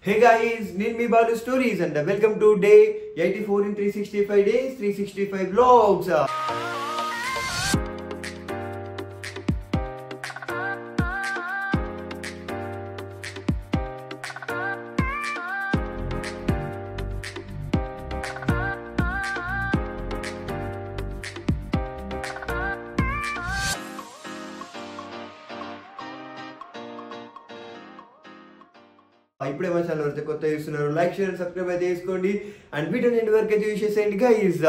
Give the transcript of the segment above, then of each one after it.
Hey guys, need me Balu Stories and welcome to day 84 in 365 days, 365 vlogs. ఇప్పుడే మన channel వస్తే కొత్త చూస్తున్నారు లైక్ షేర్ సబ్స్క్రైబ్ అయితే చేసుకోండి అండ్ వీడియో ఎండ్ వరకు అయితే చూసేసేయండి guys.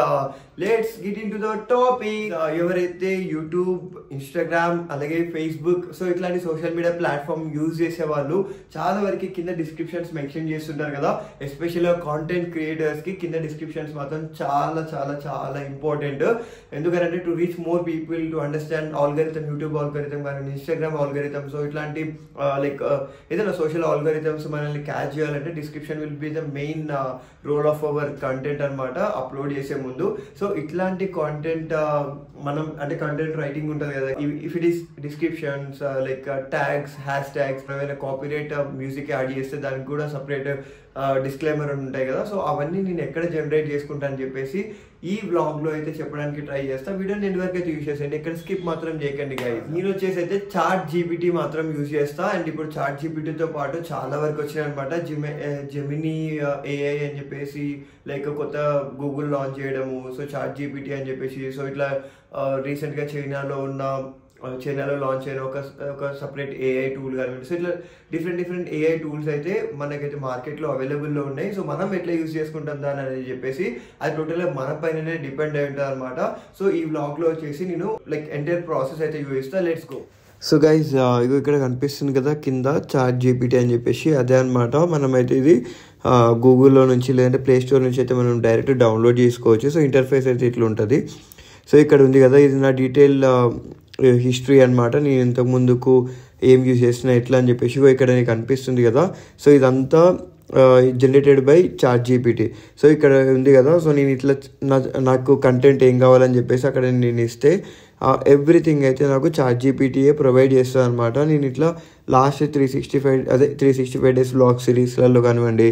Let's get in to the topic. ఎవరైతే యూట్యూబ్, ఇన్స్టాగ్రామ్ అలాగే ఫేస్బుక్ సో ఇట్లాంటి సోషల్ మీడియా ప్లాట్ఫామ్ యూజ్ చేసే వాళ్ళు చాలా వరకు కింద డిస్క్రిప్షన్స్ మెన్షన్ చేస్తుంటారు కదా, ఎస్పెషల్గా కాంటెంట్ క్రియేటర్స్ కి కింద డిస్క్రిప్షన్స్ మాత్రం చాలా చాలా చాలా ఇంపార్టెంట్. ఎందుకంటే to reach more people, to understand algorithm, YouTube algorithm కానీ ఇన్స్టాగ్రామ్ ఆల్గరిథం, సో ఇట్లాంటి లైక్ ఏదైనా సోషల్ ఆల్గరిథమ్స్ మనల్ని క్యాచ్ చేయాలంటే description will be the main role of our content అనమాట అప్లోడ్ చేసే ముందు. సో ఇట్లాంటి కాంటెంట్ మనం అంటే కంటెంట్ రైటింగ్ ఉంటుంది కదా, if it is descriptions like tags, hash tags, ఏమైనా కాపీరైట్ మ్యూజిక్ యాడ్ చేస్తే దానికి కూడా సపరేట్ డిస్క్లైమర్ ఉంటాయి కదా. సో అవన్నీ నేను ఎక్కడ జనరేట్ చేసుకుంటా అని చెప్పేసి ఈ వ్లాగ్ లో అయితే చెప్పడానికి ట్రై చేస్తా. వీడియోని ఎండ్ వరకు అయితే యూజ్ చేసేయండి, ఎక్కడ స్కిప్ మాత్రం చేయకండి గైస్. నేను వచ్చేసి అయితే చాట్ జీపీటీ మాత్రం యూజ్ చేస్తా. అండ్ ఇప్పుడు చాట్ జీపీటీతో పాటు చాలా వరకు వచ్చినాయి అనమాట. జెమినీ ఏఐ అని చెప్పేసి లైక్ కొత్త గూగుల్ లాంచ్ చేయడము, సో చాట్ జీపీటీ అని చెప్పేసి, సో ఇట్లా రీసెంట్ గా చైనాలో లాంచ్ అయిన ఒక సపరేట్ ఏఐ టూల్ కానివ్వండి. సో ఇట్లా డిఫరెంట్ ఏఐ టూల్స్ అయితే మనకైతే మార్కెట్లో అవైలబుల్లో ఉన్నాయి. సో మనం ఎట్లా యూజ్ చేసుకుంటాం దాని అనేది చెప్పేసి అది టోటల్గా మన పైననే డిపెండ్ అయి ఉంటుంది అనమాట. సో ఈ వ్లాగ్లో వచ్చేసి నేను లైక్ ఎంటైర్ ప్రాసెస్ అయితే యూజ్ చేస్తా. Let's go. సో గైజ్ ఇగో ఇక్కడ కనిపిస్తుంది కదా కింద చాట్ జీపీటీ అని చెప్పేసి, అదే అనమాట. మనమైతే ఇది గూగుల్లో నుంచి లేదంటే ప్లే స్టోర్ నుంచి అయితే మనం డైరెక్ట్ డౌన్లోడ్ చేసుకోవచ్చు. సో ఇంటర్ఫేస్ అయితే ఇట్లా ఉంటుంది. సో ఇక్కడ ఉంది కదా, ఇది నా డీటెయిల్ హిస్టరీ అనమాట. నేను ఇంతకు ముందుకు ఏం యూజ్ చేస్తున్నా ఎట్లా అని చెప్పేసి ఇక్కడ నీకు అనిపిస్తుంది కదా. సో ఇదంతా generated by chat GPT. So ఇక్కడ ఉంది కదా, సో నేను ఇట్లా నాకు కంటెంట్ ఏం కావాలని చెప్పేసి అక్కడ నేను ఇస్తే ఎవ్రీథింగ్ అయితే నాకు చాట్ జీపీటీయే ప్రొవైడ్ చేస్తుంది అనమాట. నేను ఇట్లా లాస్ట్ 365 డేస్ బ్లాగ్ సిరీస్లలో కానివ్వండి,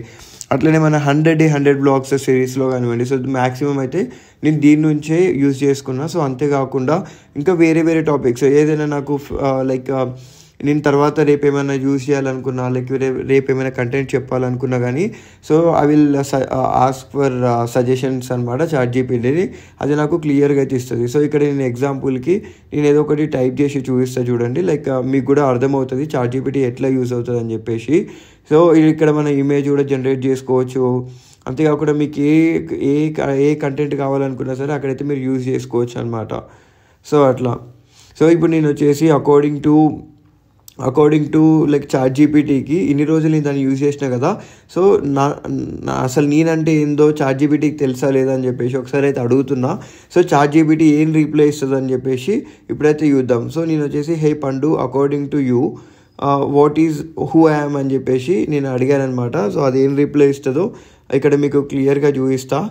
అట్లనే మన 100 బ్లాగ్స్ సిరీస్లో కానివ్వండి. సో మ్యాక్సిమం అయితే నేను దీని నుంచే యూజ్ చేసుకున్నా. సో అంతేకాకుండా ఇంకా వేరే టాపిక్స్ ఏదైనా నాకు లైక్ నేను తర్వాత రేపు ఏమైనా యూజ్ చేయాలనుకున్నా, లైక్ రేపు ఏమైనా కంటెంట్ చెప్పాలనుకున్నా కానీ, so I will ask for suggestions అనమాట చాట్ జీపీటీని. అది నాకు క్లియర్గా అయితే ఇస్తుంది. సో ఇక్కడ నేను ఎగ్జాంపుల్కి నేను ఏదో ఒకటి టైప్ చేసి చూపిస్తా చూడండి, లైక్ మీకు కూడా అర్థమవుతుంది చాట్ జీపీటీ ఎట్లా యూజ్ అవుతుంది అని చెప్పేసి. సో ఇక్కడ మన ఇమేజ్ కూడా జనరేట్ చేసుకోవచ్చు. అంతేకాకుండా మీకు ఏ కంటెంట్ కావాలనుకున్నా సరే అక్కడైతే మీరు యూజ్ చేసుకోవచ్చు అనమాట. సో అట్లా. సో ఇప్పుడు నేను వచ్చేసి అకార్డింగ్ టు లైక్ చాట్ జీపీటీకి ఇన్ని రోజులు నేను దాన్ని యూజ్ చేసిన కదా. సో అసలు నేనంటే ఏందో చాట్ జీపీటీకి తెలుసా లేదా అని చెప్పేసి ఒకసారి అయితే అడుగుతున్నా. సో చాట్ జీపీటీ ఏం రీప్లై ఇస్తుంది అని చెప్పేసి ఇప్పుడైతే చూద్దాం. సో నేను వచ్చేసి హే పండు, according to you what is who I'm అని చెప్పేసి నేను అడిగాను అనమాట. సో అది ఏం రిప్లై ఇస్తుందో ఇక్కడ మీకు క్లియర్గా చూపిస్తా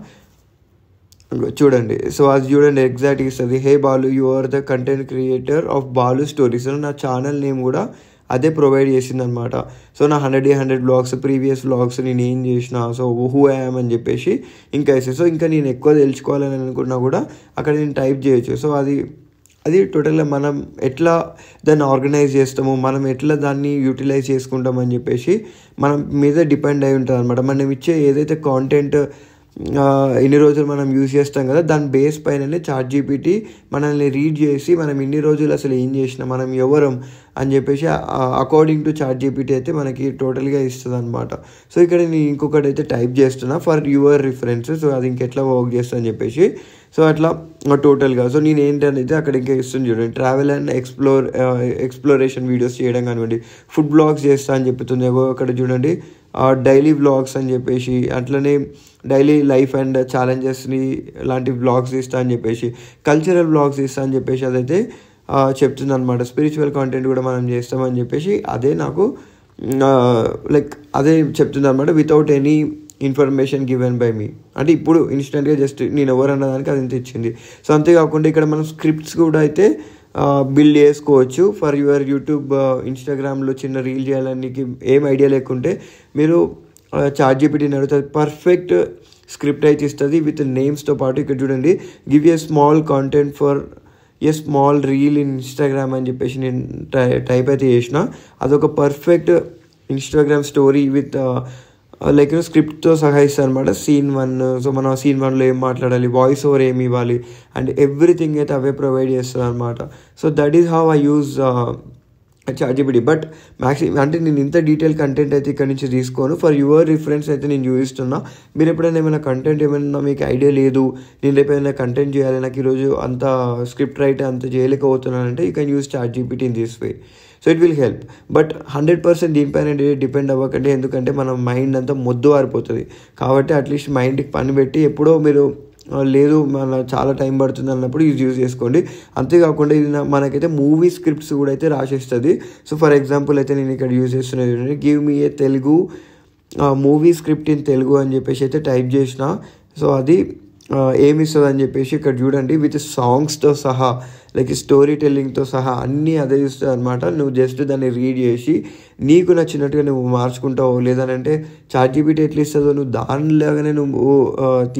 చూడండి. సో అది చూడండి ఎగ్జాక్ట్గా ఇస్తుంది. Hey Balu, you are the content creator of Balu stories. నా ఛానల్ నేమ్ కూడా అదే ప్రొవైడ్ చేసింది అనమాట. సో నా 100 బ్లాగ్స్, ప్రీవియస్ బ్లాగ్స్ నేను ఏం చేసిన, సో హూ ఐఎమ్ అని చెప్పేసి ఇంకా వేసేది. సో ఇంకా నేను ఎక్కువ తెలుసుకోవాలని అనుకున్నా కూడా అక్కడ నేను టైప్ చేయొచ్చు. సో అది టోటల్గా మనం ఎట్లా దాన్ని ఆర్గనైజ్ చేస్తాము, మనం ఎట్లా దాన్ని యూటిలైజ్ చేసుకుంటామని చెప్పేసి మనం మీద డిపెండ్ అయి ఉంటుంది అనమాట. మనం ఇచ్చే ఏదైతే కాంటెంట్ ఇన్ని రోజులు మనం యూజ్ చేస్తాం కదా, దాని బేస్ పైననే చాట్ జీపీటీ మనల్ని రీడ్ చేసి మనం ఇన్ని రోజులు అసలు ఏం చేసినా, మనం ఎవరం అని చెప్పేసి అకార్డింగ్ టు చాట్ జీపీటీ అయితే మనకి టోటల్గా ఇస్తుంది అనమాట. సో ఇక్కడ నేను ఇంకొకటి అయితే టైప్ చేస్తున్నా ఫర్ యువర్ రిఫరెన్స్. సో అది ఇంకెట్లా వర్క్ చేస్తా అని చెప్పేసి. సో అట్లా టోటల్గా సో నేను ఏంటనేది అక్కడ ఇంకా ఇస్తుంది చూడండి. ట్రావెల్ అండ్ ఎక్స్ప్లోరేషన్ వీడియోస్ చేయడం కానివ్వండి, ఫుడ్ బ్లాగ్స్ చేస్తా అని చెప్తుంది. అక్కడ చూడండి డైలీ వ్లాగ్స్ అని చెప్పేసి, అట్లనే డైలీ లైఫ్ అండ్ ఛాలెంజెస్ని లాంటి వ్లాగ్స్ ఇస్తా అని చెప్పేసి, కల్చరల్ వ్లాగ్స్ ఇస్తా అని చెప్పేసి అదైతే చెప్తుంది అనమాట. స్పిరిచువల్ కాంటెంట్ కూడా మనం చేస్తామని చెప్పేసి అదే నాకు లైక్ అదే చెప్తుంది అనమాట. Without any information given by me అంటే ఇప్పుడు ఇన్స్టెంట్గా జస్ట్ నేను ఎవరు అన్నదానికి అది ఇంత ఇచ్చింది. సో అంతేకాకుండా ఇక్కడ మనం స్క్రిప్ట్స్ కూడా అయితే బిల్డ్ చేసుకోవచ్చు ఫర్ యువర్ యూట్యూబ్, ఇన్స్టాగ్రామ్లో చిన్న రీల్ చేయాలని ఏం ఐడియా లేకుంటే మీరు చాట్ జీపీటీని అడుగుతుంది, పర్ఫెక్ట్ స్క్రిప్ట్ అయితే ఇస్తుంది విత్ నేమ్స్తో పాటు. ఇక్కడ చూడండి, give a small content for a small reel in Instagram అని చెప్పేసి నేను టైప్ అయితే చేసిన. అదొక perfect Instagram story with like స్క్రిప్ట్తో సహా ఇస్తుంది అనమాట. Scene 1, సో మనం Scene 1లో ఏం మాట్లాడాలి, వాయిస్ ఓవర్ ఏమి ఇవ్వాలి, అండ్ ఎవ్రీథింగ్ అయితే అవే ప్రొవైడ్ చేస్తుంది అనమాట. So that is how I use chat GPT. But maximum అంటే నేను ఇంత డీటెయిల్ కంటెంట్ అయితే ఇక్కడ నుంచి తీసుకోను, ఫర్ యువర్ రిఫరెన్స్ అయితే నేను చూపిస్తున్నా. మీరు ఎప్పుడైనా ఏమైనా కంటెంట్ ఏమైనా మీకు ఐడియా లేదు, నేను రేపు ఏమైనా కంటెంట్ చేయాలి, నాకు ఈరోజు అంత స్క్రిప్ట్ రైట్ అంత చేయలేకపోతున్నానంటే you can use ChatGPT in this way. So it will help. But 100% దీనిపైన డిపెండ్ అవ్వకండి, ఎందుకంటే మన మైండ్ అంతా మొద్దు వారిపోతుంది. కాబట్టి అట్లీస్ట్ మైండ్కి పని పెట్టి ఎప్పుడో మీరు లేదు మన చాలా టైం పడుతుంది అన్నప్పుడు యూజ్ చేసుకోండి. అంతేకాకుండా ఇది మనకైతే మూవీ స్క్రిప్ట్స్ కూడా అయితే రాసేస్తుంది. సో ఫర్ ఎగ్జాంపుల్ అయితే నేను ఇక్కడ యూజ్ చేస్తున్నది, give me A Telugu movie script in Telugu అని చెప్పేసి అయితే టైప్ చేసిన. సో అది ఏమి ఇస్తుంది అని చెప్పేసి ఇక్కడ చూడండి, విత్ సాంగ్స్తో సహా లైక్ స్టోరీ టెల్లింగ్తో సహా అన్నీ అదే ఇస్తుంది అనమాట. నువ్వు జస్ట్ దాన్ని రీడ్ చేసి నీకు నచ్చినట్టుగా నువ్వు మార్చుకుంటావు, లేదనంటే చాట్ జీపీటీ ఎట్లా ఇస్తుందో నువ్వు దానిలాగానే నువ్వు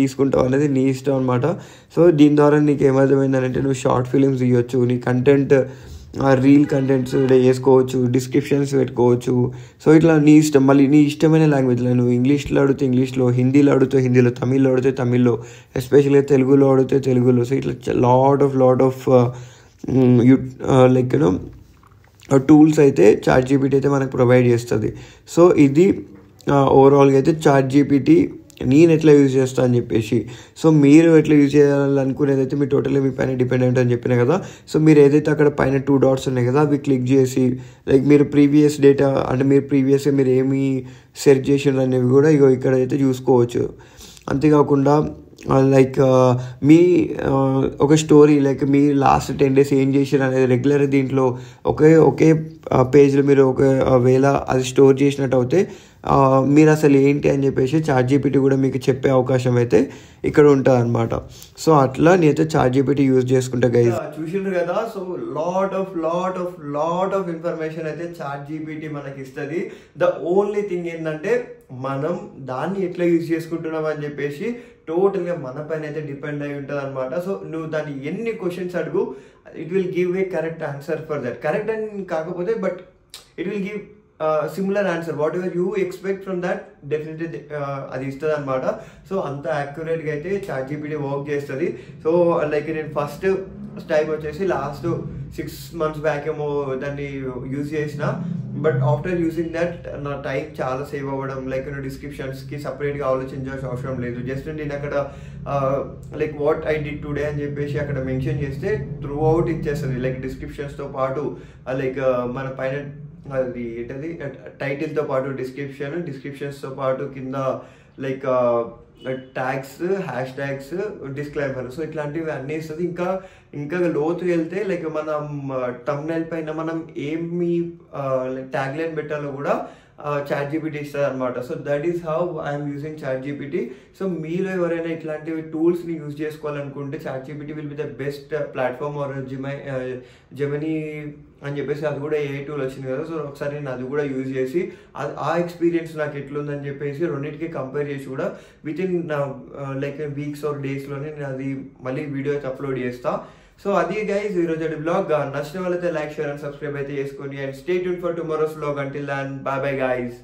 తీసుకుంటావు అనేది నీ ఇష్టం అనమాట. సో దీని ద్వారా నీకు ఏమర్థమైందంటే నువ్వు షార్ట్ ఫిలిమ్స్ ఇవ్వచ్చు, నీ కంటెంట్ రీల్ కంటెంట్స్ వేసుకోవచ్చు, డిస్క్రిప్షన్స్ పెట్టుకోవచ్చు. సో ఇట్లా నీ ఇష్టం, మళ్ళీ నీ ఇష్టమైన లాంగ్వేజ్లో నువ్వు ఇంగ్లీష్లో అడిగితే ఇంగ్లీష్లో, హిందీలో అడిగితే హిందీలో, తమిళ్లో అడిగితే తమిళ్లో, ఎస్పెషల్గా తెలుగులో అడిగితే తెలుగులో. సో ఇట్లా లాట్ ఆఫ్ లైక్ టూల్స్ అయితే చాట్ జీపీటీ అయితే మనకు ప్రొవైడ్ చేస్తుంది. సో ఇది ఓవరాల్గా అయితే చాట్ జీపీటీ నేను ఎట్లా యూజ్ చేస్తాను అని చెప్పేసి. సో మీరు ఎట్లా యూజ్ చేయాలనుకునేది అయితే మీ టోటల్లీ మీ పైన డిపెండెంట్ అని చెప్పిన కదా. సో మీరు ఏదైతే అక్కడ పైన 2 డాట్స్ ఉన్నాయి కదా, అవి క్లిక్ చేసి లైక్ మీరు ప్రీవియస్ డేటా అంటే మీరు ప్రీవియస్గా మీరు ఏమి సెర్చ్ చేసినారు అనేవి కూడా ఇగో ఇక్కడ అయితే చూసుకోవచ్చు. అంతేకాకుండా లైక్ మీ ఒక స్టోరీ లైక్ మీ లాస్ట్ 10 days ఏం చేసారు అనేది రెగ్యులర్ దీంట్లో ఒకే పేజ్లో మీరు ఒకవేళ అది స్టోర్ చేసినట్టు అయితే మీరు అసలు ఏంటి అని చెప్పేసి చాట్ జీపీటీ కూడా మీకు చెప్పే అవకాశం అయితే ఇక్కడ ఉంటుంది అనమాట. సో అట్లా నేనైతే చాట్ జీపీటీ యూజ్ చేసుకుంటా గైస్. చూసిండ్రు కదా, సో లాట్ ఆఫ్ ఇన్ఫర్మేషన్ అయితే చాట్ జీపీటీ మనకి ఇస్తుంది. ద ఓన్లీ థింగ్ ఏంటంటే మనం దాన్ని ఎట్లా యూజ్ చేసుకుంటున్నాం అని చెప్పేసి టోటల్గా మన పైన అయితే డిపెండ్ అయి ఉంటుంది అనమాట. సో నువ్వు దాన్ని ఎన్ని క్వశ్చన్స్ అడుగు, it will give a correct answer for that. Correct అని కాకపోతే but it will give similar answer, what ever you expect from that definitely అది ఇస్తుంది అనమాట. సో అంత యాక్యురేట్గా అయితే చాట్ జీపీటీ వర్క్ చేస్తుంది. సో లైక్ నేను ఫస్ట్ టైం వచ్చేసి లాస్ట్ 6 months బ్యాక్ ఏమో దాన్ని యూజ్ చేసిన. బట్ ఆఫ్టర్ యూజింగ్ దట్ నా టైం చాలా సేవ్ అవ్వడం, లైక్ డిస్క్రిప్షన్స్కి సపరేట్గా ఆలోచించాల్సిన అవసరం లేదు. జస్ట్ నేను అక్కడ like what I did today అని చెప్పేసి అక్కడ మెన్షన్ చేస్తే త్రూ అవుట్ ఇచ్చేస్తుంది, లైక్ డిస్క్రిప్షన్స్తో పాటు లైక్ మన పైన అది ఏంటది టైటిల్తో పాటు డిస్క్రిప్షన్స్తో పాటు కింద like tags, hash tags, disclaimer. So ఇట్లాంటివి అన్నీ ఇస్తుంది. ఇంకా లోతు వెళ్తే లైక్ మనం థంబ్నెయిల్ పైన మనం ఏమి ట్యాగ్ లైన్ పెట్టాలో కూడా చాట్ జీపీటీ ఇస్తుంది అనమాట. So that is how I'm using chat GPT. So మీలో ఎవరైనా ఇట్లాంటివి టూల్స్ని యూజ్ చేసుకోవాలనుకుంటే chat GPT will be the best platform. Or Gemini అని చెప్పేసి అది కూడా ఏ టూల్ వచ్చింది కదా. సో ఒకసారి నేను అది కూడా యూజ్ చేసి ఆ ఎక్స్పీరియన్స్ నాకు ఎట్లుందని చెప్పేసి రెండింటికి కంపేర్ చేసి కూడా with in like weeks or డేస్లోనే నేను అది మళ్ళీ వీడియో అయితే అప్లోడ్ చేస్తా. సో అది గైస్ ఈరోజు బ్లాగ్. నచ్చిన వాళ్ళైతే లైక్, షేర్ అండ్ సబ్స్క్రైబ్ అయితే చేసుకోండి. And stay tune for tomorrow's vlog. Until then bye bye guys.